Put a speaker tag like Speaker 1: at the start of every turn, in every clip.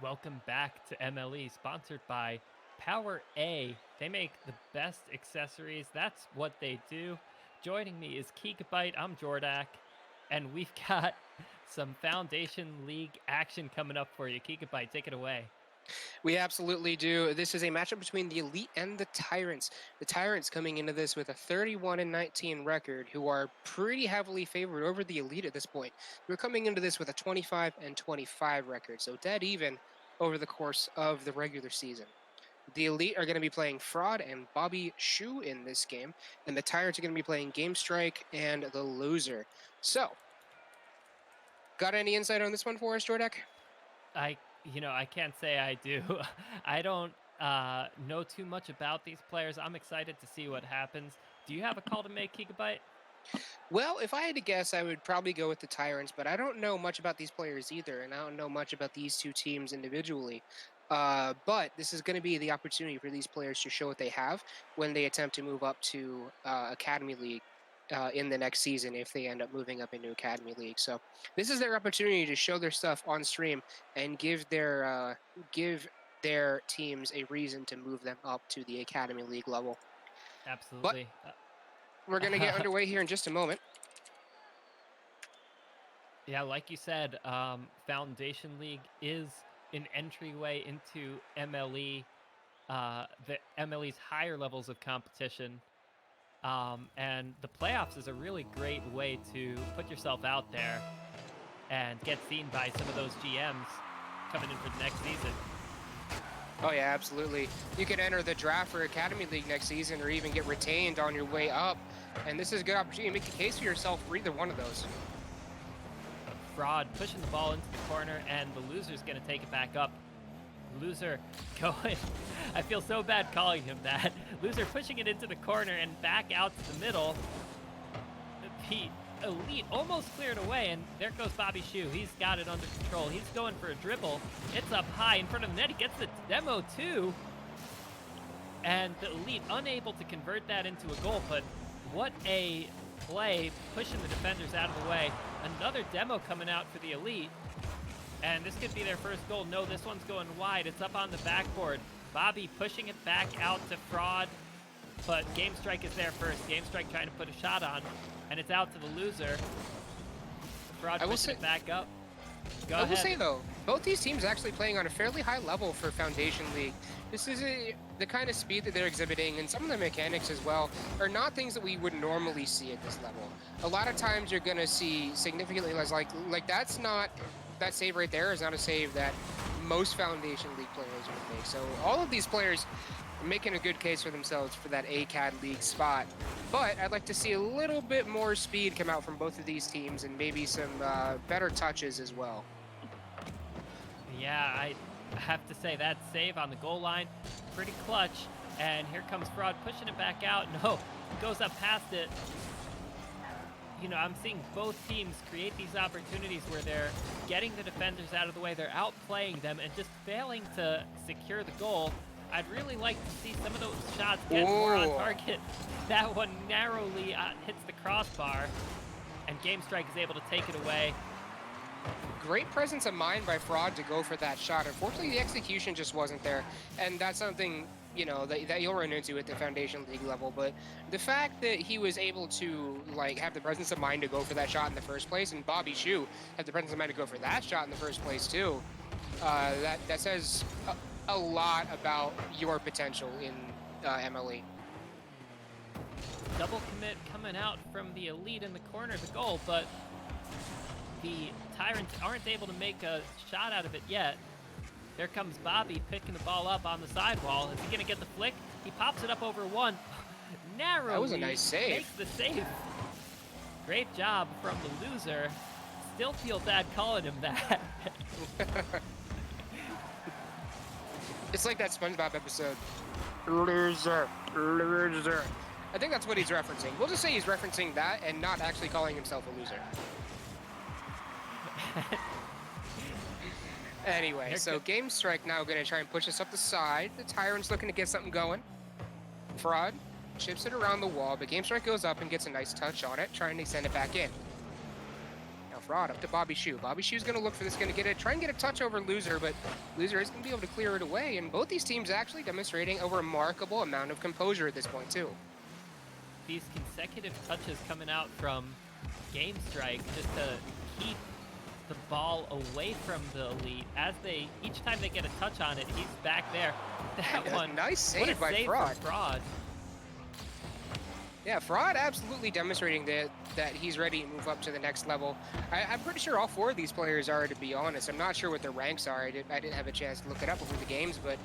Speaker 1: Welcome back to MLE, sponsored by Power A. They make the best accessories. That's what they do. Joining me is Gigabyte. I'm Jordak, and we've got some Foundation League action coming up for you. Gigabyte, take it away.
Speaker 2: We absolutely do. This is a matchup between the Elite and the Tyrants. The Tyrants coming into this with a 31-19 record, who are pretty heavily favored over the Elite at this point. We're coming into this with a 25-25 record, so dead even over the course of the regular season. The Elite are going to be playing Fraud and Bobby Shu in this game, and the Tyrants are going to be playing Game Strike and the Loser. So, got any insight on this one for us, Jordek?
Speaker 1: I can't say I do. I don't know too much about these players. I'm excited to see what happens. Do you have a call to make, Gigabyte?
Speaker 2: Well, if I had to guess, I would probably go with the Tyrants, but I don't know much about these players either, and I don't know much about these two teams individually. But this is going to be the opportunity for these players to show what they have when they attempt to move up to Academy League in the next season if they end up moving up into Academy League. So this is their opportunity to show their stuff on stream and give their teams a reason to move them up to the Academy League level. But
Speaker 1: Absolutely.
Speaker 2: we're going to get underway here in just a moment.
Speaker 1: Yeah, like you said, Foundation League is an entryway into MLE, the MLE's higher levels of competition. And the playoffs is a really great way to put yourself out there and get seen by some of those GMs coming in for the next season.
Speaker 2: Oh yeah, absolutely. You could enter the draft for Academy League next season or even get retained on your way up. And this is a good opportunity to make a case for yourself for either one of those.
Speaker 1: Fraud pushing the ball into the corner, and the loser's going to take it back up. Loser going. I feel so bad calling him that. Loser pushing it into the corner and back out to the middle. The Elite almost cleared away, and there goes Bobby Shu. He's got it under control. He's going for a dribble. It's up high in front of the net. He gets the demo too. And the Elite unable to convert that into a goal, but what a play, pushing the defenders out of the way. Another demo coming out for the Elite. And this could be their first goal. No, this one's going wide. It's up on the backboard. Bobby pushing it back out to Fraud. But Game Strike is there first. Game Strike trying to put a shot on. And it's out to the loser. Fraud pushing it back up. Go ahead.
Speaker 2: I will say though, both these teams actually playing on a fairly high level for Foundation League. This is the kind of speed that they're exhibiting, and some of the mechanics as well, are not things that we would normally see at this level. A lot of times you're going to see significantly less, like that save right there is not a save that most Foundation League players would make. So all of these players are making a good case for themselves for that ACAD League spot. But I'd like to see a little bit more speed come out from both of these teams and maybe some better touches as well.
Speaker 1: Yeah, I have to say that save on the goal line, pretty clutch. And here comes Fraud pushing it back out. No, goes up past it. You know, I'm seeing both teams create these opportunities where they're getting the defenders out of the way, they're outplaying them and just failing to secure the goal. I'd really like to see some of those shots get more on target. That one narrowly hits the crossbar, and Game Strike is able to take it away.
Speaker 2: Great presence of mind by Fraud to go for that shot. Unfortunately, the execution just wasn't there, and that's something, you know, that you'll run into at the Foundation League level. But the fact that he was able to have the presence of mind to go for that shot in the first place, and Bobby Shu had the presence of mind to go for that shot in the first place too, that says a lot about your potential in MLE.
Speaker 1: Double commit coming out from the Elite in the corner of the goal, but the Tyrants aren't able to make a shot out of it yet. There comes Bobby picking the ball up on the sidewall. Is he going to get the flick? He pops it up over one. Narrowly.
Speaker 2: That was a nice save.
Speaker 1: Makes the save. Great job from the loser. Still feel bad calling him that.
Speaker 2: It's like that SpongeBob episode. Loser, loser. I think that's what he's referencing. We'll just say he's referencing that and not actually calling himself a loser. Anyway, so Game Strike now going to try and push us up the side. The Tyrant's looking to get something going. Fraud chips it around the wall, but Game Strike goes up and gets a nice touch on it, trying to send it back in. Now Fraud up to Bobby Shu. Bobby Shu's going to look for this, going to try and get a touch over Loser, but Loser is going to be able to clear it away. And both these teams actually demonstrating a remarkable amount of composure at this point, too.
Speaker 1: These consecutive touches coming out from Game Strike just to keep the ball away from the Elite. As each time they get a touch on it, he's back there. That one,
Speaker 2: nice save
Speaker 1: what a
Speaker 2: by
Speaker 1: save
Speaker 2: Fraud.
Speaker 1: for Fraud.
Speaker 2: Yeah, Fraud absolutely demonstrating that he's ready to move up to the next level. I'm pretty sure all 4 of these players are, to be honest. I'm not sure what their ranks are. I didn't have a chance to look it up before the games, but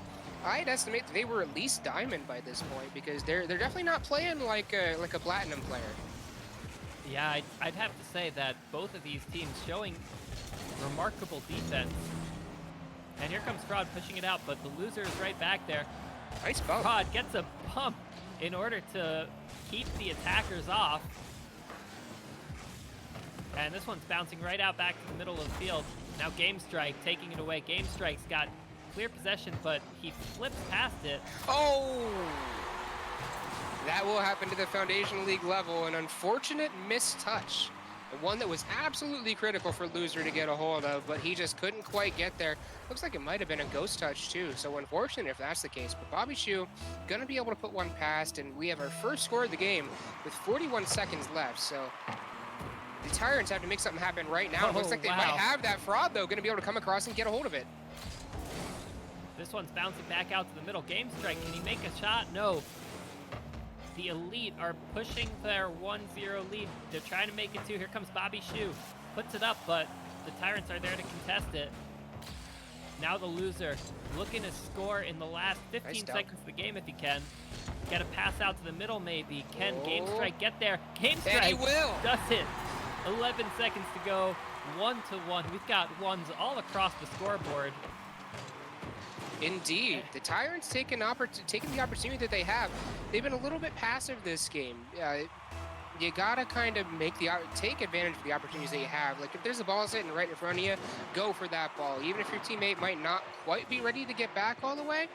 Speaker 2: I'd estimate that they were at least Diamond by this point, because they're definitely not playing like a Platinum player.
Speaker 1: Yeah, I'd have to say that both of these teams showing remarkable defense. And here comes Fraud pushing it out, but the Loser is right back there.
Speaker 2: Nice bump.
Speaker 1: Fraud gets a bump in order to keep the attackers off. And this one's bouncing right out back to the middle of the field. Now Game Strike taking it away. Game Strike's got clear possession, but he flips past it.
Speaker 2: Oh! That will happen to the Foundation League level. An unfortunate missed touch. One that was absolutely critical for Loser to get a hold of, but he just couldn't quite get there. Looks like it might have been a ghost touch too, so unfortunate if that's the case. But Bobby Shu gonna be able to put one past, and we have our first score of the game with 41 seconds left. So the Tyrants have to make something happen right now. It looks like they might have that Fraud though, gonna be able to come across and get a hold of it.
Speaker 1: This one's bouncing back out to the middle. Game Strike, can he make a shot? No. The Elite are pushing their 1-0 lead. They're trying to make it 2. Here comes Bobby Shu. Puts it up, but the Tyrants are there to contest it. Now the Loser looking to score in the last 15 seconds of the game if he can. Get a pass out to the middle maybe. Can Game Strike get there? Game Strike
Speaker 2: and he will.
Speaker 1: Does it. 11 seconds to go. 1-1. We've got ones all across the scoreboard.
Speaker 2: Indeed, the Tyrants taking the opportunity that they have. They've been a little bit passive this game. You gotta kind of take advantage of the opportunities that you have. Like if there's a ball sitting right in front of you, go for that ball. Even if your teammate might not quite be ready to get back all the way,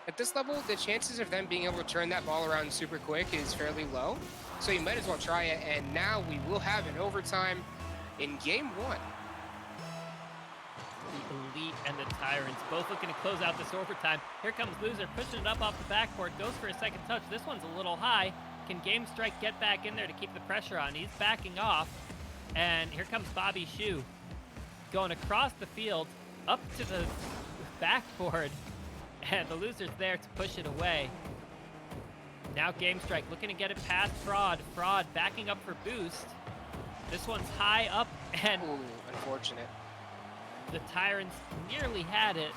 Speaker 2: at this level, the chances of them being able to turn that ball around super quick is fairly low. So you might as well try it. And now we will have an overtime in game 1.
Speaker 1: The Elite and the Tyrants both looking to close out this overtime. Here comes Loser, pushing it up off the backboard, goes for a second touch. This one's a little high. Can Game Strike get back in there to keep the pressure on? He's backing off. And here comes Bobby Shu going across the field, up to the backboard. And the Loser's there to push it away. Now Game Strike looking to get it past Fraud. Fraud backing up for boost. This one's high up and...
Speaker 2: Ooh, unfortunate.
Speaker 1: The Tyrants nearly had it,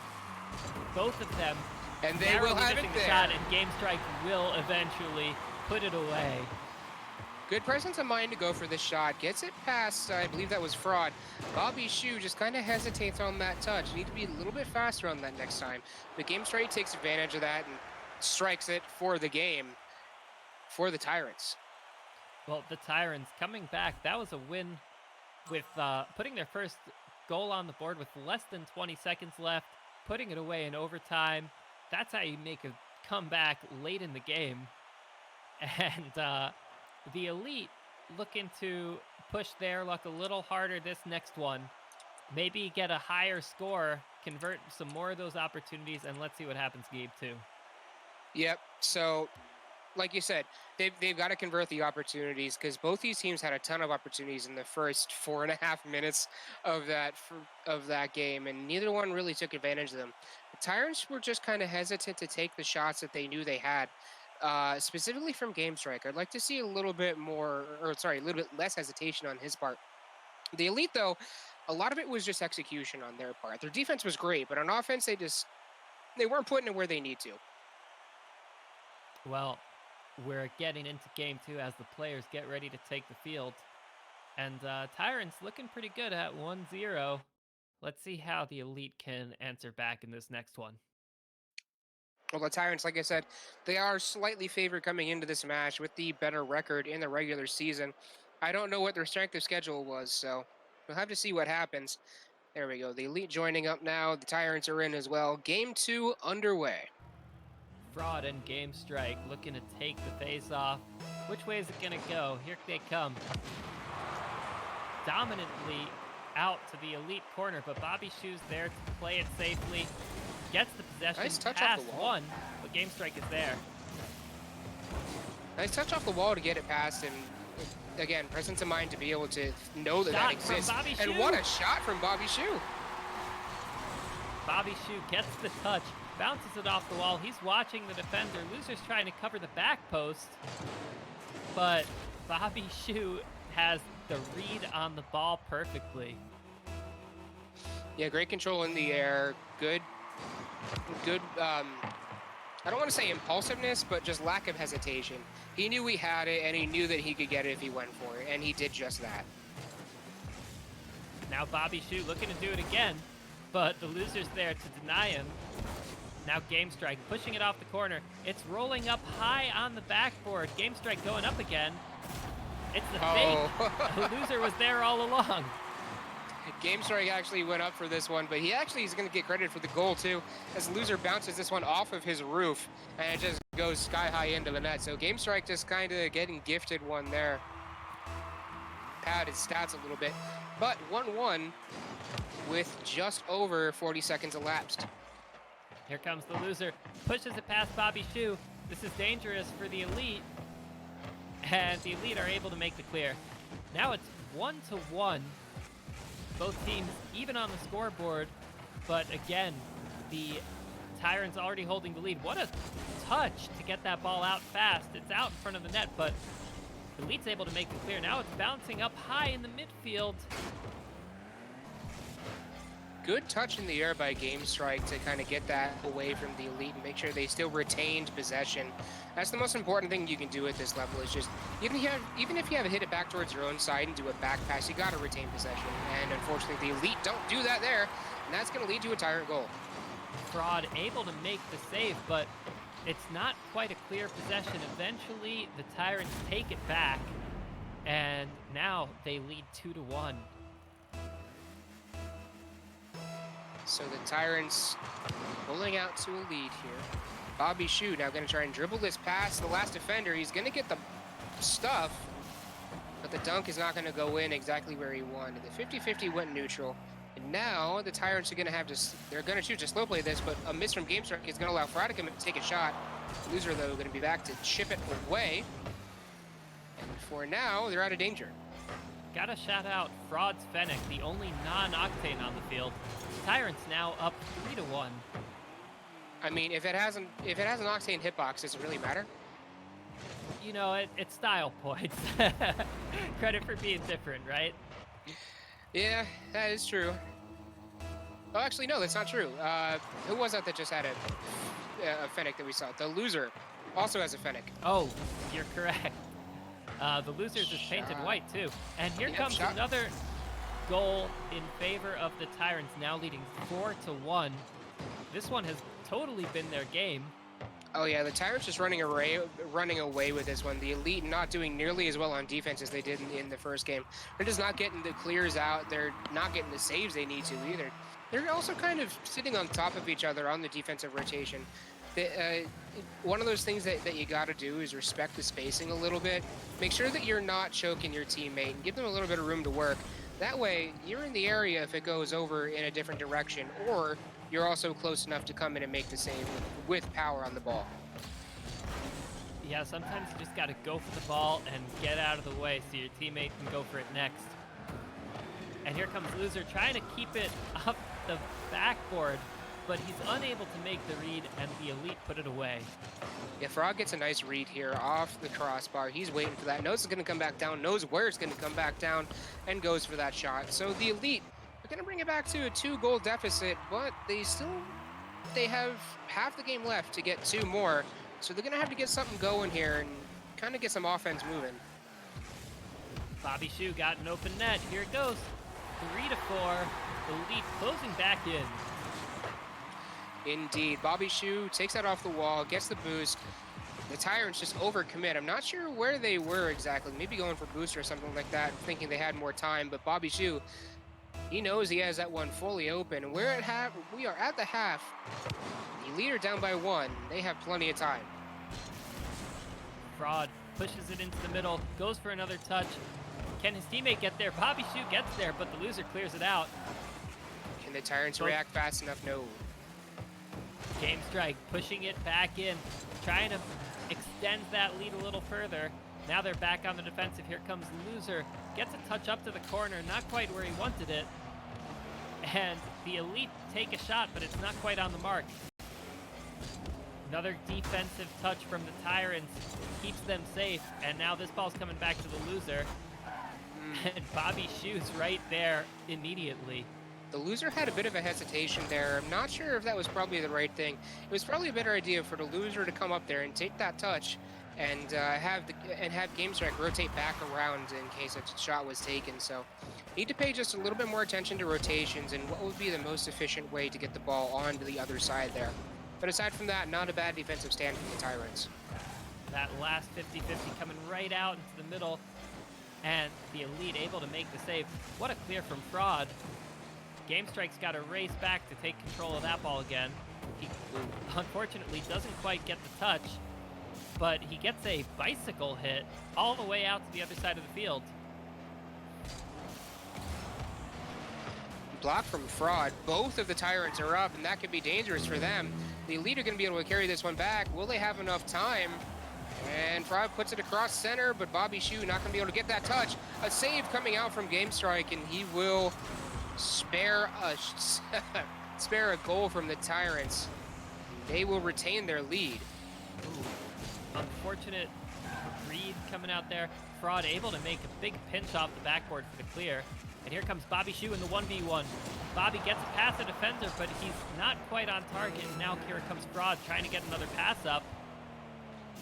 Speaker 1: both of them.
Speaker 2: And they will have it there.
Speaker 1: Shot, and Game Strike will eventually put it away.
Speaker 2: Good presence of mind to go for this shot. Gets it past, I believe that was Fraud. Bobby Shu just kind of hesitates on that touch. Need to be a little bit faster on that next time. But Game Strike takes advantage of that and strikes it for the game for the Tyrants.
Speaker 1: Well, the Tyrants coming back. That was a win with putting their first goal on the board with less than 20 seconds left, putting it away in overtime. That's how you make a comeback late in the game. And the Elite looking to push their luck a little harder this next one. Maybe get a higher score, convert some more of those opportunities, and let's see what happens game 2.
Speaker 2: Yep, so like you said, they've got to convert the opportunities, because both these teams had a ton of opportunities in the first 4.5 minutes of that game, and neither one really took advantage of them. The Tyrants were just kind of hesitant to take the shots that they knew they had, specifically from Game Strike. I'd like to see a little bit less hesitation on his part. The Elite, though, a lot of it was just execution on their part. Their defense was great, but on offense, they weren't putting it where they need to.
Speaker 1: Well, we're getting into game 2 as the players get ready to take the field. And Tyrants looking pretty good at 1-0. Let's see how the Elite can answer back in this next one.
Speaker 2: Well, the Tyrants, like I said, they are slightly favored coming into this match with the better record in the regular season. I don't know what their strength of schedule was, so we'll have to see what happens. There we go. The Elite joining up now. The Tyrants are in as well. Game 2 underway.
Speaker 1: Fraud and Game Strike looking to take the face off. Which way is it going to go? Here they come. Dominantly out to the elite corner, but Bobby Shu's there to play it safely. Gets the possession
Speaker 2: Nice touch off
Speaker 1: past
Speaker 2: the wall.
Speaker 1: one, but Game Strike is there.
Speaker 2: Nice touch off the wall to get it past him. Again, presence of mind to be able to know that
Speaker 1: Shot
Speaker 2: that exists.
Speaker 1: from Bobby
Speaker 2: And
Speaker 1: Shu.
Speaker 2: what a shot from Bobby Shu.
Speaker 1: Bobby Shu gets the touch, bounces it off the wall. He's watching the defender. Loser's trying to cover the back post, but Bobby Shu has the read on the ball perfectly.
Speaker 2: Yeah, great control in the air. Good, I don't want to say impulsiveness, but just lack of hesitation. He knew he had it, and he knew that he could get it if he went for it, and he did just that.
Speaker 1: Now Bobby Shu looking to do it again, but the Loser's there to deny him. Now Game Strike pushing it off the corner. It's rolling up high on the backboard. Game Strike going up again. It's the fake. The Loser was there all along.
Speaker 2: Game Strike actually went up for this one, but he actually is going to get credit for the goal too, as Loser bounces this one off of his roof, and it just goes sky high into the net. So Game Strike just kind of getting gifted one there. Pad his stats a little bit, but 1-1 with just over 40 seconds elapsed.
Speaker 1: Here comes the Loser, pushes it past Bobby Shu. This is dangerous for the Elite, and the Elite are able to make the clear. Now it's 1-1. Both teams even on the scoreboard, but again, the Tyrants already holding the lead. What a touch to get that ball out fast. It's out in front of the net, but the Elite's able to make the clear. Now it's bouncing up high in the midfield.
Speaker 2: Good touch in the air by Game Strike to kind of get that away from the Elite and make sure they still retained possession. That's the most important thing you can do at this level, is just, even if you have to hit it back towards your own side and do a back pass, you got to retain possession. And unfortunately, the Elite don't do that there, and that's going to lead to a Tyrant goal.
Speaker 1: Fraud able to make the save, but it's not quite a clear possession. Eventually, the Tyrants take it back, and now they lead 2-1.
Speaker 2: So the Tyrants pulling out to a lead here. Bobby Shu now going to try and dribble this past the last defender. He's going to get the stuff, but the dunk is not going to go in exactly where he wanted. The 50-50 went neutral. And now the Tyrants are going to have to, they're going to choose to slow play this, but a miss from Game Strike is going to allow Fraud to come and take a shot. Loser, though, going to be back to chip it away. And for now, they're out of danger.
Speaker 1: Gotta shout out Fraud's Fennec, the only non-Octane on the field. Tyrants now up 3-1.
Speaker 2: I mean, if it has an Octane hitbox, does it really matter?
Speaker 1: You know, it's style points. Credit for being different, right?
Speaker 2: Yeah, that is true. Oh, actually, no, that's not true. Who was that just had a Fennec that we saw? The Loser also has a Fennec.
Speaker 1: Oh, you're correct. The Loser's is painted white, too. And here comes another goal in favor of the Tyrants, now leading 4-1. This one has totally been their game.
Speaker 2: Oh yeah, the Tyrants just running away with this one. The Elite not doing nearly as well on defense as they did in the first game. They're just not getting the clears out. They're not getting the saves they need to either. They're also kind of sitting on top of each other on the defensive rotation. One of those things that you got to do is respect the spacing a little bit. Make sure that you're not choking your teammate and give them a little bit of room to work. That way, you're in the area if it goes over in a different direction, or you're also close enough to come in and make the save with power on the ball.
Speaker 1: Yeah, sometimes you just got to go for the ball and get out of the way so your teammate can go for it next. And here comes Loser trying to keep it up the backboard, but he's unable to make the read, and the Elite put it away.
Speaker 2: Yeah, Frog gets a nice read here off the crossbar. He's waiting for that. Knows it's going to come back down, knows where it's going to come back down, and goes for that shot. So the Elite are going to bring it back to a 2-goal deficit, but they have half the game left to get 2 more. So they're going to have to get something going here and kind of get some offense moving.
Speaker 1: Bobby Shu got an open net. Here it goes. 3-4. Elite closing back in.
Speaker 2: Indeed. Bobby Shu takes that off the wall, gets the boost. The Tyrants just overcommit. I'm not sure where they were exactly. Maybe going for boost or something like that, thinking they had more time. But Bobby Shu, he knows he has that one fully open. And we are at the half. The Elite are down by 1. They have plenty of time.
Speaker 1: Fraud pushes it into the middle, goes for another touch. Can his teammate get there? Bobby Shoe gets there, but the loser clears it out.
Speaker 2: Can the Tyrants react fast enough? No.
Speaker 1: Game Strike pushing it back in, trying to extend that lead a little further. Now they're back on the defensive. Here comes Loser. Gets a touch up to the corner, not quite where he wanted it. And the Elite take a shot, but it's not quite on the mark. Another defensive touch from the Tyrants keeps them safe. And now this ball's coming back to the Loser. And Bobby Shoe's right there immediately.
Speaker 2: The Loser had a bit of a hesitation there. I'm not sure if that was probably the right thing. It was probably a better idea for the Loser to come up there and take that touch and have Game Strike rotate back around in case a shot was taken. So need to pay just a little bit more attention to rotations and what would be the most efficient way to get the ball onto the other side there. But aside from that, not a bad defensive stand from the Tyrants.
Speaker 1: That last 50-50 coming right out into the middle, and the Elite able to make the save. What a clear from Fraud. Game Strike's got to race back to take control of that ball again. He unfortunately doesn't quite get the touch, but he gets a bicycle hit all the way out to the other side of the field.
Speaker 2: Block from Fraud. Both of the Tyrants are up, and that could be dangerous for them. The Elite are going to be able to carry this one back. Will they have enough time? And Fraud puts it across center, but Bobby Shoe not going to be able to get that touch. A save coming out from Game Strike, and he will spare a goal from the Tyrants. They will retain their lead.
Speaker 1: Ooh, unfortunate read coming out there. Fraud able to make a big pinch off the backboard for the clear. And here comes Bobby Shoe in the 1v1. Bobby gets past the defender, but he's not quite on target. And now here comes Fraud trying to get another pass up.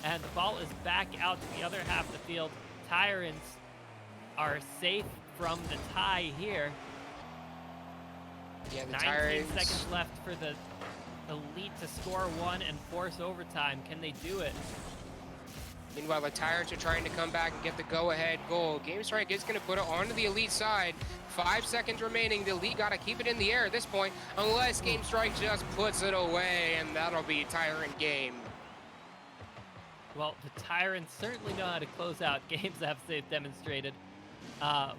Speaker 1: And the ball is back out to the other half of the field. Tyrants are safe from the tie here.
Speaker 2: Yeah, the
Speaker 1: 19
Speaker 2: Tyrants.
Speaker 1: seconds left for the Elite to score one and force overtime. Can they do it?
Speaker 2: Meanwhile, the Tyrants are trying to come back and get the go-ahead goal. Game Strike is going to put it onto the Elite side. 5 seconds remaining. The Elite got to keep it in the air at this point, unless Game Strike just puts it away, and that'll be Tyrant game.
Speaker 1: Well, the Tyrants certainly know how to close out games, as they've demonstrated.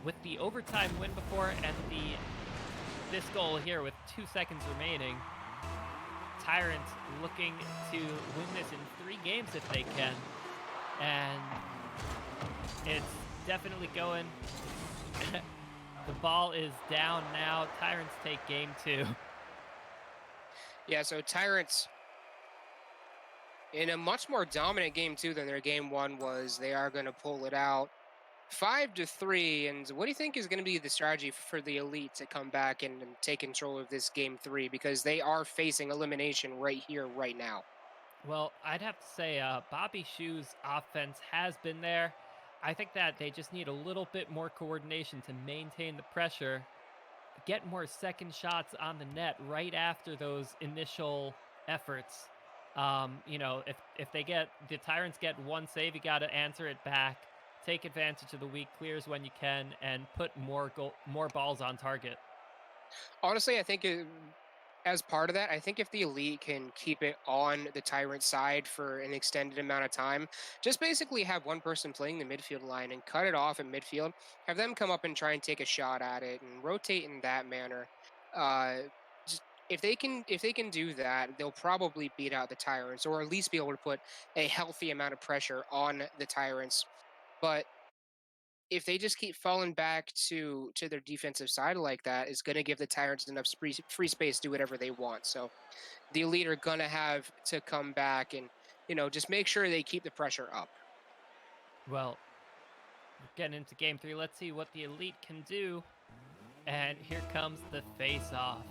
Speaker 1: With the overtime win before and this goal here with 2 seconds remaining, Tyrants looking to win this in 3 games if they can. And it's definitely going. The ball is down now. Tyrants take game 2.
Speaker 2: Yeah, so Tyrants, in a much more dominant game 2 than their game 1 was, they are going to pull it out 5-3. And what do you think is going to be the strategy for the Elite to come back and take control of this game 3? Because they are facing elimination right here, right now.
Speaker 1: Well, I'd have to say Bobby Shoe's offense has been there. I think that they just need a little bit more coordination to maintain the pressure, get more second shots on the net right after those initial efforts. You know, if they get, the Tyrants get one save, you got to answer it back, take advantage of the weak clears when you can, and put more balls on target.
Speaker 2: Honestly, I think as part of that, I think if the Elite can keep it on the Tyrant side for an extended amount of time, just basically have one person playing the midfield line and cut it off in midfield, have them come up and try and take a shot at it and rotate in that manner. Just, if they can do that, they'll probably beat out the Tyrants, or at least be able to put a healthy amount of pressure on the Tyrants. But if they just keep falling back to their defensive side like that, is going to give the Tyrants enough free space to do whatever they want. So the Elite are going to have to come back and, just make sure they keep the pressure up.
Speaker 1: Well, getting into game 3, let's see what the Elite can do. And here comes the face-off.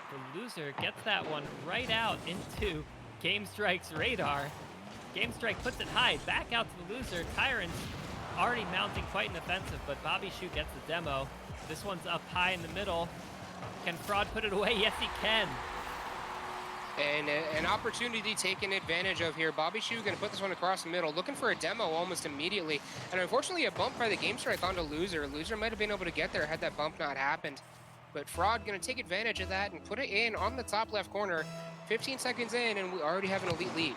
Speaker 1: The Loser gets that one right out into Game Strike's radar. Game Strike puts it high, back out to the Loser. Tyrants already mounting quite an offensive, but Bobby Shoe gets the demo. This one's up high in the middle. Can Fraud put it away? Yes, he can.
Speaker 2: And an opportunity taken advantage of here. Bobby Shoe going to put this one across the middle, looking for a demo almost immediately. And unfortunately, a bump by the Game Strike onto Loser. Loser might have been able to get there had that bump not happened. But Fraud going to take advantage of that and put it in on the top left corner. 15 seconds in, and we already have an Elite lead.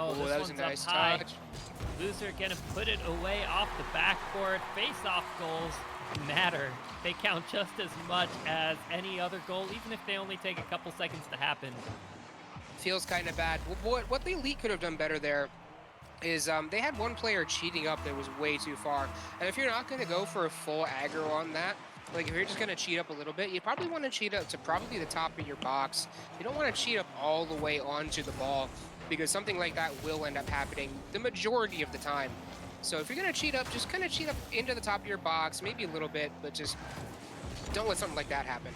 Speaker 1: Oh,
Speaker 2: Ooh,
Speaker 1: this
Speaker 2: that was a
Speaker 1: one's
Speaker 2: nice
Speaker 1: up high.
Speaker 2: touch.
Speaker 1: Loser gonna put it away off the backboard. Face-off goals matter. They count just as much as any other goal, even if they only take a couple seconds to happen.
Speaker 2: Feels kind of bad. What the Elite could have done better there is they had one player cheating up that was way too far. And if you're not going to go for a full aggro on that, like if you're just going to cheat up a little bit, you probably want to cheat up to probably the top of your box. You don't want to cheat up all the way onto the ball because something like that will end up happening the majority of the time. So if you're going to cheat up, just kind of cheat up into the top of your box, maybe a little bit, but just don't let something like that happen.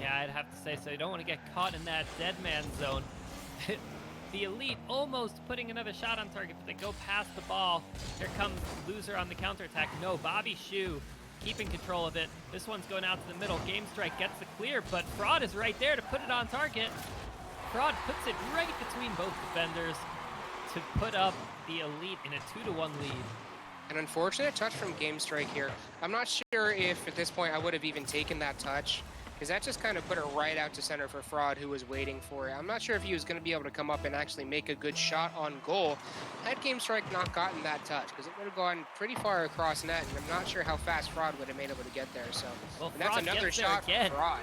Speaker 1: Yeah, I'd have to say so. You don't want to get caught in that dead man zone. The Elite almost putting another shot on target, but they go past the ball. Here comes Loser on the counterattack. No, Bobby Shu keeping control of it. This one's going out to the middle. Game Strike gets the clear, but Fraud is right there to put it on target. Fraud puts it right between both defenders to put up the Elite in a 2-1 lead.
Speaker 2: An unfortunate touch from Game Strike here. I'm not sure if at this point I would have even taken that touch, because that just kind of put it right out to center for Fraud, who was waiting for it. I'm not sure if he was going to be able to come up and actually make a good shot on goal had Game Strike not gotten that touch, because it would have gone pretty far across net, and I'm not sure how fast Fraud would have been able to get there. So
Speaker 1: well,
Speaker 2: and that's
Speaker 1: Fraud
Speaker 2: another
Speaker 1: gets there
Speaker 2: shot
Speaker 1: again.
Speaker 2: for Fraud.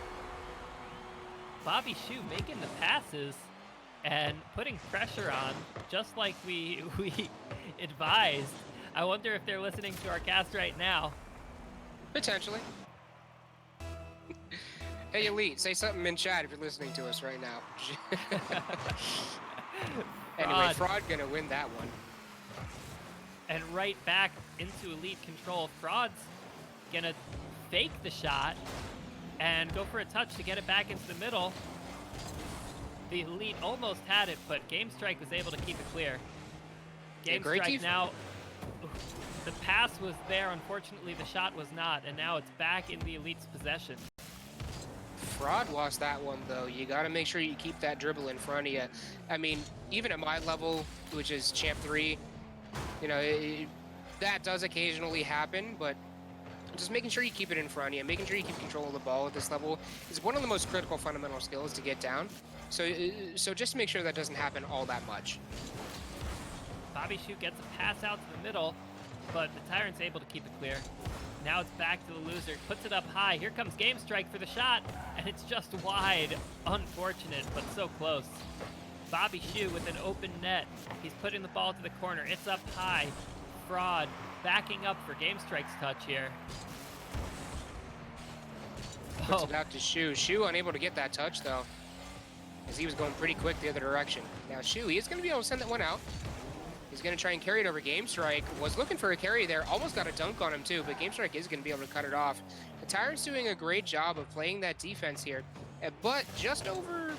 Speaker 1: Bobby Shu making the passes and putting pressure on, just like we advised. I wonder if they're listening to our cast right now.
Speaker 2: Potentially. Hey, Elite, say something in chat if you're listening to us right now. Anyway, Fraud gonna win that one.
Speaker 1: And right back into Elite control. Fraud's gonna fake the shot and go for a touch to get it back into the middle. The Elite almost had it, but Game Strike was able to keep it clear. Game Strike now, the pass was there, unfortunately the shot was not, and now it's back in the Elite's possession.
Speaker 2: Fraud lost that one, though. You got to make sure you keep that dribble in front of you. I mean, even at my level, which is Champ 3, you know, that does occasionally happen, but just making sure you keep it in front of you, making sure you keep control of the ball at this level is one of the most critical fundamental skills to get down. So just make sure that doesn't happen all that much.
Speaker 1: Bobby Shu gets a pass out to the middle, but the Tyrant's able to keep it clear. Now it's back to the Loser, puts it up high. Here comes Game Strike for the shot, and it's just wide. Unfortunate, but so close. Bobby Shu with an open net. He's putting the ball to the corner. It's up high. Fraud backing up for Game Strike's touch here.
Speaker 2: Puts it out to Shu. Shu unable to get that touch, though, as he was going pretty quick the other direction. Now Shu, he is going to be able to send that one out. He's going to try and carry it over. Game Strike was looking for a carry there. Almost got a dunk on him, too, but Game Strike is going to be able to cut it off. The Tyrants doing a great job of playing that defense here. But just over...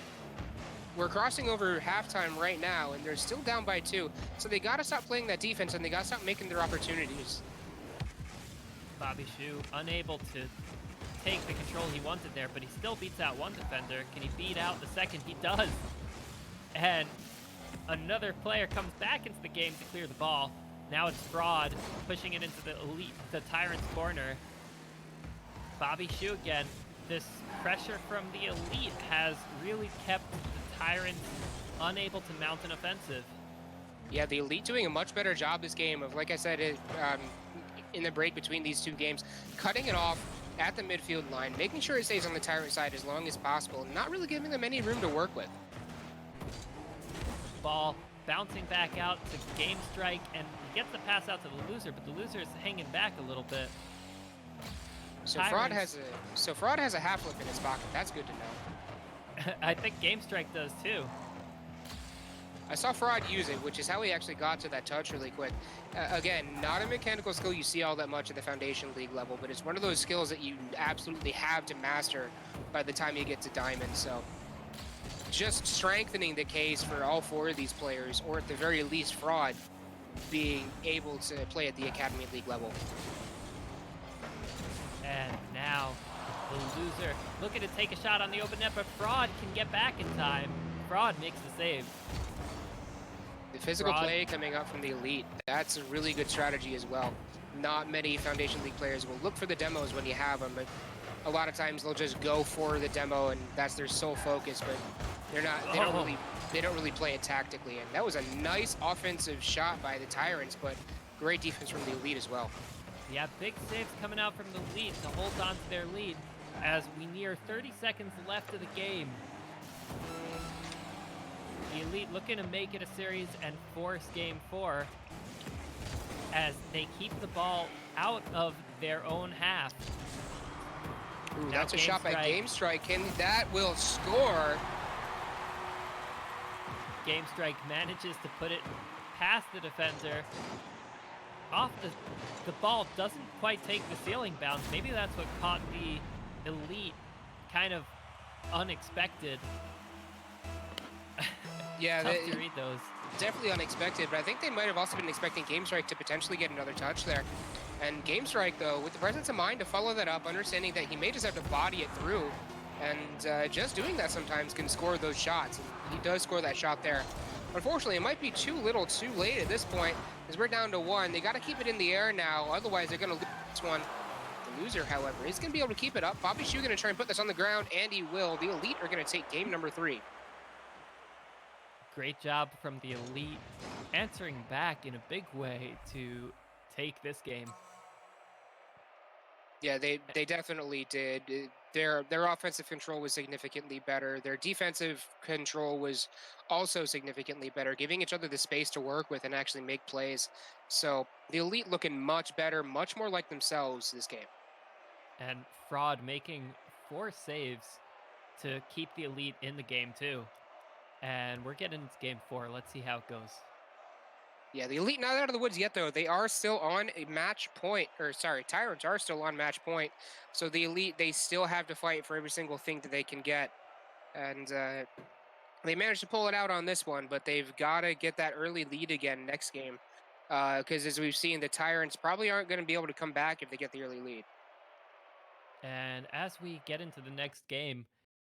Speaker 2: We're crossing over halftime right now, and they're still down by 2. So they got to stop playing that defense, and they got to stop making their opportunities.
Speaker 1: Bobby Shu unable to take the control he wanted there, but he still beats out one defender. Can he beat out the second? He does. And another player comes back into the game to clear the ball. Now it's Fraud pushing it into the Elite, the Tyrant's corner. Bobby Shu again. This pressure from the Elite has really kept the Tyrants unable to mount an offensive.
Speaker 2: Yeah, the Elite doing a much better job this game of, like I said, in the break between these two games, cutting it off at the midfield line, making sure it stays on the Tyrant side as long as possible, and not really giving them any room to work with.
Speaker 1: Ball bouncing back out to Game Strike, and he gets the pass out to the Loser, but the Loser is hanging back a little bit.
Speaker 2: So Fraud has a half lip in his pocket. That's good to know.
Speaker 1: I think Game Strike does too.
Speaker 2: I saw Fraud use it, which is how he actually got to that touch really quick. Again, not a mechanical skill you see all that much at the Foundation League level, but it's one of those skills that you absolutely have to master by the time you get to Diamond. So just strengthening the case for all 4 of these players, or at the very least Fraud, being able to play at the Academy League level.
Speaker 1: And now the Loser looking to take a shot on the open net, but Fraud can get back in time. Fraud makes the save.
Speaker 2: The physical play coming up from the Elite, that's a really good strategy as well. Not many Foundation League players will look for the demos when you have them, but a lot of times they'll just go for the demo and that's their sole focus, but they don't really they don't really play it tactically. And that was a nice offensive shot by the Tyrants, but great defense from the Elite as well.
Speaker 1: Yeah, big saves coming out from the Elite to hold on to their lead as we near 30 seconds left of the game. The Elite looking to make it a series and force game 4 as they keep the ball out of their own half.
Speaker 2: Ooh,
Speaker 1: Now
Speaker 2: that's a shot by
Speaker 1: Gamestrike.
Speaker 2: Gamestrike, and that will score.
Speaker 1: Gamestrike manages to put it past the defender. Off the ball doesn't quite take the ceiling bounce. Maybe that's what caught the Elite kind of unexpected.
Speaker 2: Yeah,
Speaker 1: Tough to read those.
Speaker 2: definitely unexpected, but I think they might have also been expecting Gamestrike to potentially get another touch there. And Gamestrike, though, with the presence of mind to follow that up, understanding that he may just have to body it through, and just doing that sometimes can score those shots. And he does score that shot there. Unfortunately, it might be too little too late at this point, as we're down to 1. They got to keep it in the air now, otherwise they're going to lose this one. The loser, however, is going to be able to keep it up. Bobby Shu going to try and put this on the ground, and he will. The Elite are going to take game number 3.
Speaker 1: Great job from the Elite, answering back in a big way to take this game.
Speaker 2: Yeah, they definitely did. Their offensive control was significantly better. Their defensive control was also significantly better, giving each other the space to work with and actually make plays. So the Elite looking much better, much more like themselves this game.
Speaker 1: And Fraud making 4 saves to keep the Elite in the game too. And we're getting into game 4. Let's see how it goes.
Speaker 2: Yeah, the Elite not out of the woods yet, though. They are still on a match point. Or, sorry, Tyrants are still on match point. So the Elite, they still have to fight for every single thing that they can get. And they managed to pull it out on this one, but they've got to get that early lead again next game. Because as we've seen, the Tyrants probably aren't going to be able to come back if they get the early lead.
Speaker 1: And as we get into the next game,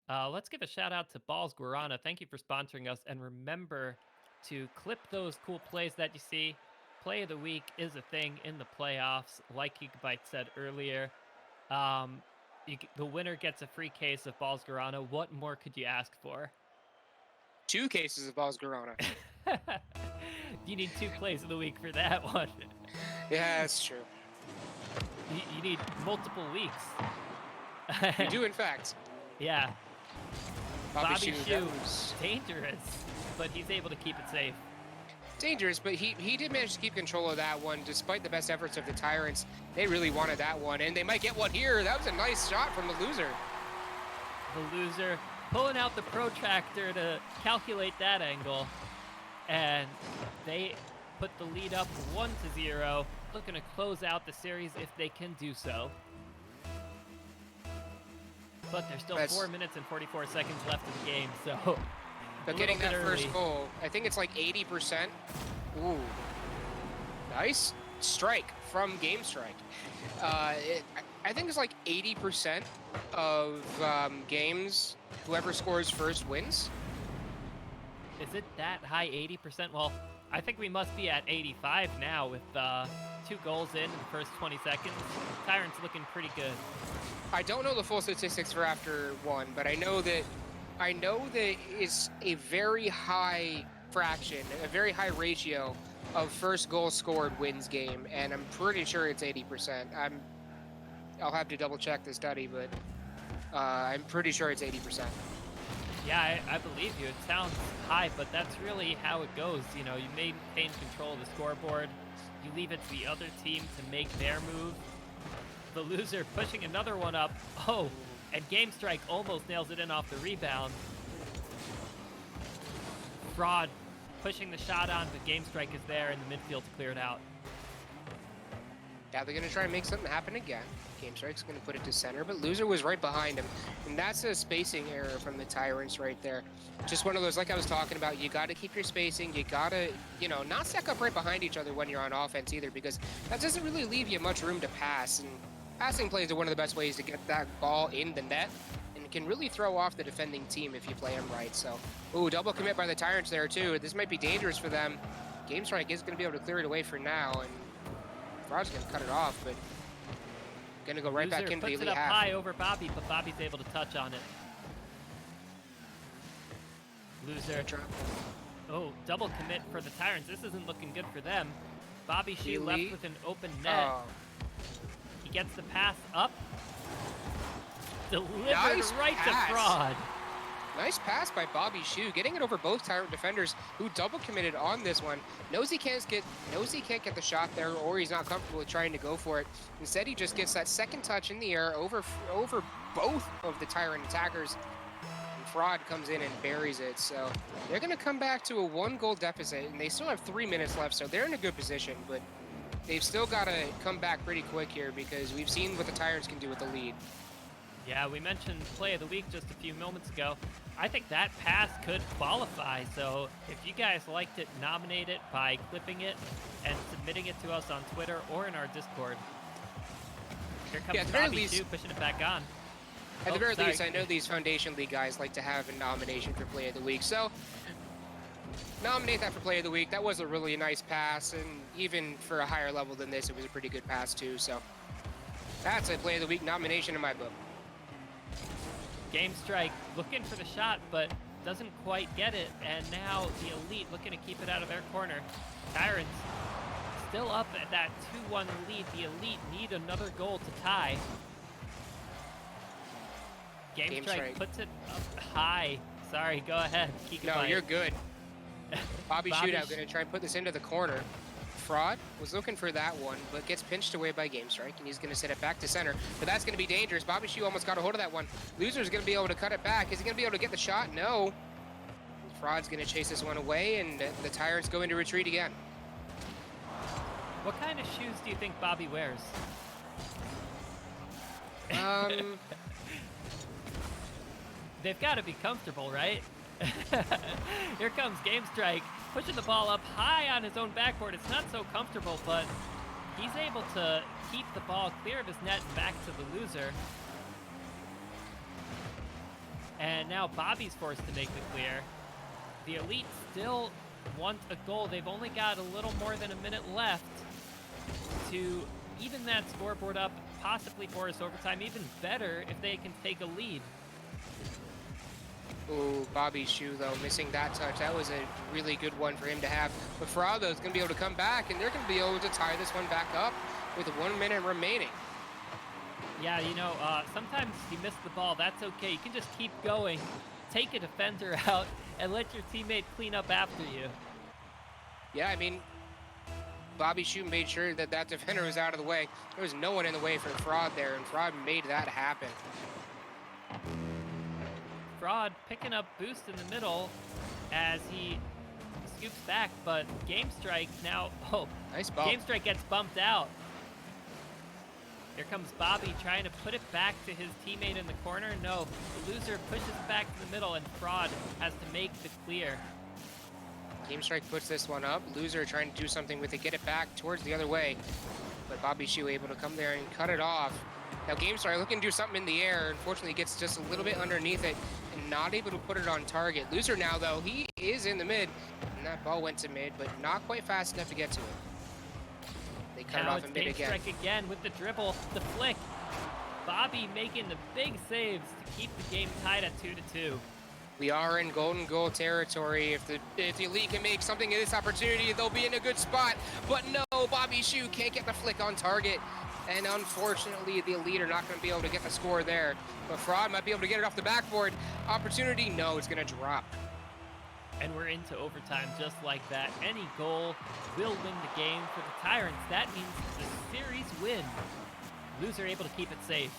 Speaker 1: let's give a shout out to Balls Guarana. Thank you for sponsoring us. And remember to clip those cool plays that you see. Play of the week is a thing in the playoffs, like Gigabyte said earlier. The winner gets a free case of Balls Guarana. What more could you ask for?
Speaker 2: 2 cases of Balls Guarana.
Speaker 1: You need 2 plays of the week for that one.
Speaker 2: Yeah, that's true.
Speaker 1: You need multiple weeks.
Speaker 2: You do, in fact.
Speaker 1: Yeah.
Speaker 2: Bobby
Speaker 1: Shu,
Speaker 2: Shu,
Speaker 1: dangerous, but he's able to keep it safe.
Speaker 2: dangerous, but he did manage to keep control of that one despite the best efforts of the Tyrants. They really wanted that one, and they might get one here. That was a nice shot from the loser.
Speaker 1: The loser pulling out the protractor to calculate that angle, and they put the lead up 1-0, looking to close out the series if they can do so. But there's still 4 minutes and 44 seconds left in the game, so
Speaker 2: But getting that first goal, I think it's like 80%. Ooh, nice strike from Gamestrike. I think it's like 80% of games, whoever scores first wins.
Speaker 1: Is it that high, 80%? Well, I think we must be at 85 now with 2 goals in the first 20 seconds. Tyrants looking pretty good.
Speaker 2: I don't know the full statistics for after 1, but I know that it's a very high fraction, a very high ratio of first goal scored wins game, and I'm pretty sure it's 80%. I'll have to double check the study, but I'm pretty sure it's 80%.
Speaker 1: Yeah, I believe you. It sounds high, but that's really how it goes. You know, you maintain control of the scoreboard. You leave it to the other team to make their move. The loser pushing another one up. Oh, and Gamestrike almost nails it in off the rebound. Fraud pushing the shot on, but Gamestrike is there in the midfield to clear it out.
Speaker 2: Yeah, they're going to try and make something happen again. Gamestrike's going to put it to center, but loser was right behind him. And that's a spacing error from the Tyrants right there. Just one of those, like I was talking about, you got to keep your spacing. You got to, not stack up right behind each other when you're on offense either, because that doesn't really leave you much room to pass. And passing plays are one of the best ways to get that ball in the net, and can really throw off the defending team if you play them right. So, ooh, double commit by the Tyrants there too. This might be dangerous for them. Gamestrike is going to be able to clear it away for now, and Fraud's going to cut it off, but going to go right back into the elite half.
Speaker 1: Puts it up high over Bobby, but Bobby's able to touch on it. Loser. Oh, double commit for the Tyrants. This isn't looking good for them. Bobby Shu left with an open net. He gets the pass up. Delivered right to Fraud.
Speaker 2: Nice pass by Bobby Shu, getting it over both Tyrant defenders who double committed on this one. Knows he can't get the shot there, or he's not comfortable with trying to go for it. Instead, he just gets that second touch in the air over both of the Tyrant attackers. And Fraud comes in and buries it. So they're going to come back to a 1-goal deficit, and they still have 3 minutes left, so they're in a good position. But they've still got to come back pretty quick here because we've seen what the Tyrants can do with the lead.
Speaker 1: Yeah, we mentioned play of the week just a few moments ago. I think that pass could qualify, so if you guys liked it, nominate it by clipping it and submitting it to us on Twitter or in our Discord. Here comes Bobby Shu pushing it back on.
Speaker 2: At the very least, I know these Foundation League guys like to have a nomination for play of the week, so nominate that for play of the week. That was a really nice pass, and even for a higher level than this, it was a pretty good pass too, so that's a play of the week nomination in my book.
Speaker 1: Game Strike looking for the shot, but doesn't quite get it. And now the Elite looking to keep it out of their corner. Tyrants still up at that 2-1 lead. The Elite need another goal to tie. Game Strike puts it up high. Sorry, go ahead.
Speaker 2: No, you're good. Bobby Shootout going to try and put this into the corner. Fraud was looking for that one, but gets pinched away by Game Strike, and he's going to set it back to center. But that's going to be dangerous. Bobby Shu almost got a hold of that one. Loser's going to be able to cut it back. Is he going to be able to get the shot? No. Fraud's going to chase this one away, and the Tyrants go into retreat again.
Speaker 1: What kind of shoes do you think Bobby wears? They've got to be comfortable, right? Here comes Game Strike, pushing the ball up high on his own backboard. It's not so comfortable, but he's able to keep the ball clear of his net and back to the Loser. And now Bobby's forced to make the clear. The Elite still want a goal. They've only got a little more than a minute left to even that scoreboard up, possibly force overtime. Even better if they can take a lead.
Speaker 2: Ooh, Bobby Shu, though, missing that touch. That was a really good one for him to have. But Fraud, though, is going to be able to come back, and they're going to be able to tie this one back up with 1 minute remaining.
Speaker 1: Yeah, you know, sometimes you miss the ball. That's okay. You can just keep going, take a defender out, and let your teammate clean up after you.
Speaker 2: Yeah, I mean, Bobby Shu made sure that that defender was out of the way. There was no one in the way for Fraud there, and Fraud made that happen.
Speaker 1: Fraud picking up boost in the middle as he scoops back, but Game Strike now,
Speaker 2: nice bump.
Speaker 1: Game Strike gets bumped out. Here comes Bobby trying to put it back to his teammate in the corner. No, the Loser pushes back to the middle, and Fraud has to make the clear.
Speaker 2: Game Strike puts this one up. Loser trying to do something with it, get it back towards the other way. But Bobby Shu able to come there and cut it off. Now Game Strike looking to do something in the air. Unfortunately, gets just a little bit underneath it and not able to put it on target. Loser now, though, he is in the mid. And that ball went to mid, but not quite fast enough to get to it. They cut it off in mid again.
Speaker 1: Game Strike again with the dribble, the flick. Bobby making the big saves to keep the game tied at 2-2.
Speaker 2: We are in golden goal territory. If the Elite can make something of this opportunity, they'll be in a good spot. But no, Bobby Shu can't get the flick on target. And unfortunately, the Elite are not going to be able to get the score there. But Fraud might be able to get it off the backboard. Opportunity, no, it's going to drop.
Speaker 1: And we're into overtime just like that. Any goal will win the game for the Tyrants. That means the series win. Loser able to keep it safe.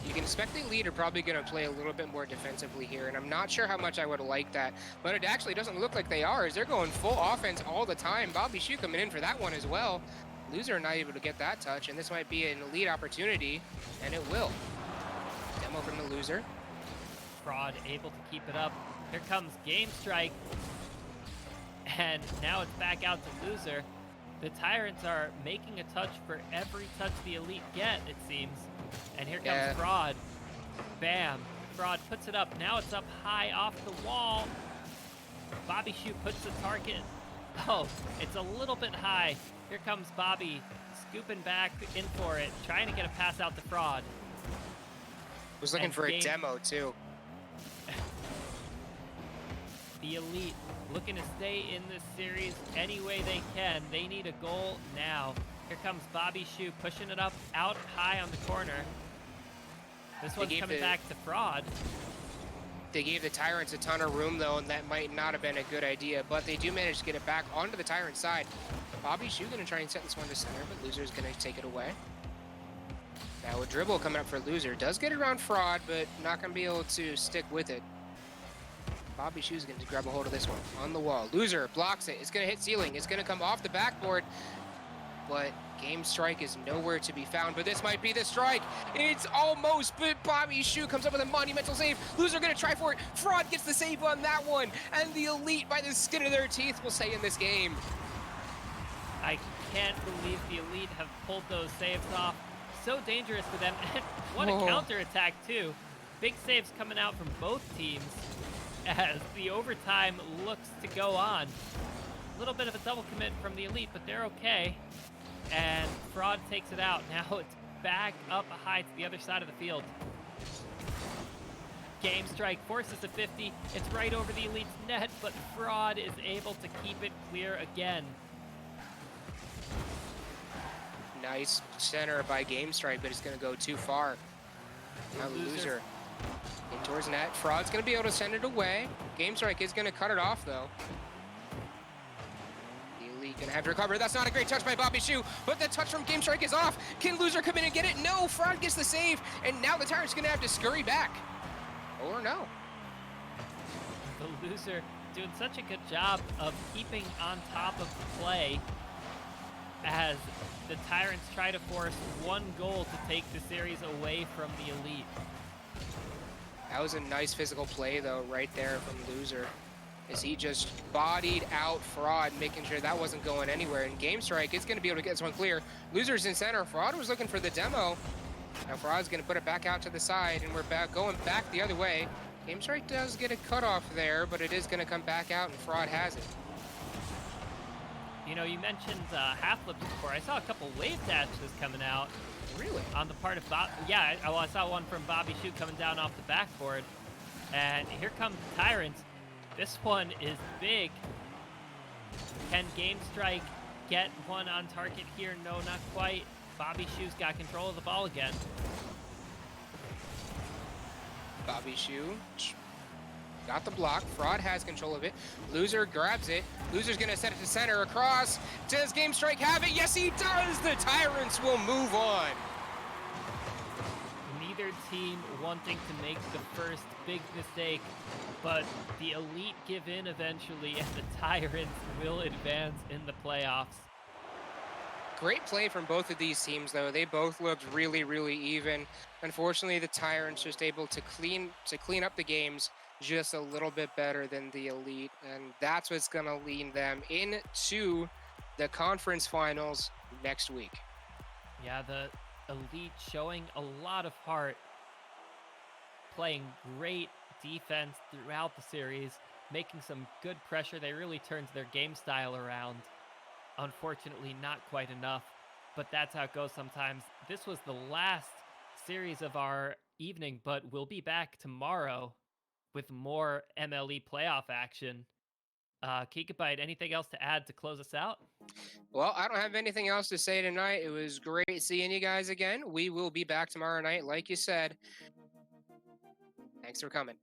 Speaker 2: You can expect the Elite are probably going to play a little bit more defensively here, and I'm not sure how much I would like that. But it actually doesn't look like they are, as they're going full offense all the time. Bobby Shu coming in for that one as well. Loser not able to get that touch, and this might be an Elite opportunity, and it will. Demo from the Loser.
Speaker 1: Fraud able to keep it up. Here comes Game Strike, and now it's back out to Loser. The Tyrants are making a touch for every touch the Elite get, it seems. And here comes Fraud. Bam. Fraud puts it up. Now it's up high off the wall. Bobby Shu puts the target. Oh, it's a little bit high. Here comes Bobby scooping back in for it, trying to get a pass out to Fraud.
Speaker 2: Was looking for a demo, too.
Speaker 1: the Elite looking to stay in this series any way they can. They need a goal now. Here comes Bobby Shu pushing it up out high on the corner. This one's coming back to Fraud.
Speaker 2: They gave the Tyrants a ton of room, though, and that might not have been a good idea, but they do manage to get it back onto the Tyrant side. Bobby Shu going to try and set this one to center, but Loser's going to take it away. Now a dribble coming up for Loser. Does get it around Fraud, but not going to be able to stick with it. Bobby Shu's going to grab a hold of this one on the wall. Loser blocks it. It's going to hit ceiling. It's going to come off the backboard, but Game Strike is nowhere to be found. But this might be the strike. It's almost, but Bobby Shu comes up with a monumental save. Loser going to try for it. Fraud gets the save on that one, and the Elite, by the skin of their teeth, will stay in this game.
Speaker 1: I can't believe the Elite have pulled those saves off. So dangerous for them. And what a counterattack, too. Big saves coming out from both teams as the overtime looks to go on. A little bit of a double commit from the Elite, but they're okay. And Fraud takes it out. Now it's back up high to the other side of the field. Game Strike forces a 50. It's right over the Elite's net, but Fraud is able to keep it clear again.
Speaker 2: Nice center by Game Strike, but it's going to go too far. Now Loser in towards net. Fraud's going to be able to send it away. Game Strike is going to cut it off, though. The Elite going to have to recover. That's not a great touch by Bobby Shu, but the touch from Game Strike is off. Can Loser come in and get it? No, Fraud gets the save, and now the Tyrants going to have to scurry back. Or no.
Speaker 1: The Loser doing such a good job of keeping on top of the play as the Tyrants try to force one goal to take the series away from the Elite.
Speaker 2: That was a nice physical play, though, right there from Loser, as he just bodied out Fraud, making sure that wasn't going anywhere. And Game Strike is going to be able to get this one clear. Loser's in center. Fraud was looking for the demo. Now Fraud's going to put it back out to the side, and we're going back the other way. Game Strike does get a cutoff there, but it is going to come back out, and Fraud has it.
Speaker 1: You know, you mentioned half flips before. I saw a couple wave dashes coming out.
Speaker 2: Really?
Speaker 1: On the part of Bob. Yeah, I saw one from Bobby Shu coming down off the backboard. And here come the Tyrants. This one is big. Can Game Strike get one on target here? No, not quite. Bobby Shu's got control of the ball again.
Speaker 2: Bobby Shu got the block. Fraud has control of it. Loser grabs it. Loser's going to set it to center across. Does Game Strike have it? Yes, he does. The Tyrants will move on.
Speaker 1: Neither team wanting to make the first big mistake, but the Elite give in eventually, and the Tyrants will advance in the playoffs.
Speaker 2: Great play from both of these teams, though. They both looked really, really even. Unfortunately, the Tyrants just able to clean up the games just a little bit better than the Elite, and that's what's going to lead them into the conference finals next week.
Speaker 1: Yeah, the Elite showing a lot of heart, playing great defense throughout the series, making some good pressure. They really turned their game style around. Unfortunately, not quite enough, but that's how it goes sometimes. This was the last series of our evening, but we'll be back tomorrow with more MLE playoff action. Kikabite, anything else to add to close us out?
Speaker 2: Well, I don't have anything else to say tonight. It was great seeing you guys again. We will be back tomorrow night, like you said. Thanks for coming.